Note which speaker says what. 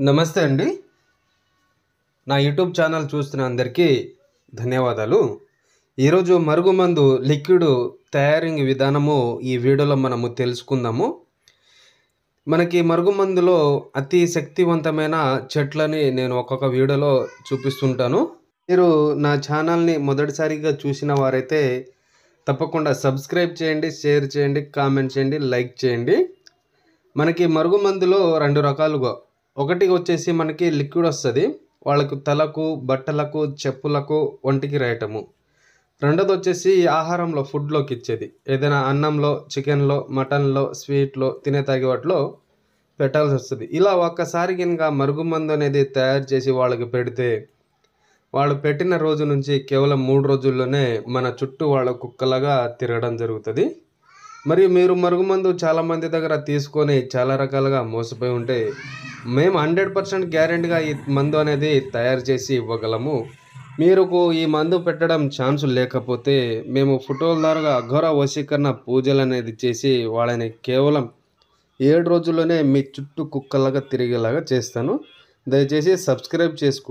Speaker 1: నమస్తే అండి. నా యూట్యూబ్ ఛానల్ చూస్తున్న అందరికీ ధన్యవాదాలు. ఈరోజు మరుగుమందు లిక్విడ్ తయారింగ్ విధానము ఈ వీడియోలో మనము తెలుసుకుందాము. మనకి మరుగుమందులో అతి శక్తివంతమైన చెట్లని నేను ఒక్కొక్క వీడియోలో చూపిస్తుంటాను. మీరు నా ఛానల్ని మొదటిసారిగా చూసిన వారైతే తప్పకుండా సబ్స్క్రైబ్ చేయండి, షేర్ చేయండి, కామెంట్ చేయండి, లైక్ చేయండి. మనకి మరుగుమందులో 2 రకాలుగా, ఒకటి వచ్చేసి మనకి లిక్విడ్ వస్తుంది, వాళ్ళకు తలకు, బట్టలకు, చెప్పులకు, ఒంటికి రాయటము. రెండోది వచ్చేసి ఆహారంలో, ఫుడ్లోకి ఇచ్చేది, ఏదైనా అన్నంలో, చికెన్లో, మటన్లో, స్వీట్లో, తినే తాగే వాటిలో పెట్టాల్సి వస్తుంది. ఇలా ఒక్కసారి కనుక మరుగుమందు అనేది తయారు చేసి వాళ్ళకి పెడితే, వాళ్ళు పెట్టిన రోజు నుంచి కేవలం 3 రోజుల్లోనే మన చుట్టూ వాళ్ళ కుక్కలాగా తిరగడం జరుగుతుంది. మరియు మీరు మరుగుమందు చాలామంది దగ్గర తీసుకొని చాలా రకాలుగా మోసపోయి ఉంటే, మేము 100% గ్యారెంటీగా ఈ మందు అనేది తయారు చేసి ఇవ్వగలము. మీరు ఈ మందు పెట్టడం ఛాన్స్ లేకపోతే మేము ఫోటోల ద్వారా అఘోర వశీకరణ పూజలు అనేది చేసి వాళ్ళని కేవలం 7 రోజుల్లోనే మీ చుట్టూ కుక్కలాగా తిరిగేలాగా చేస్తాను. దయచేసి సబ్స్క్రైబ్ చేసుకోండి.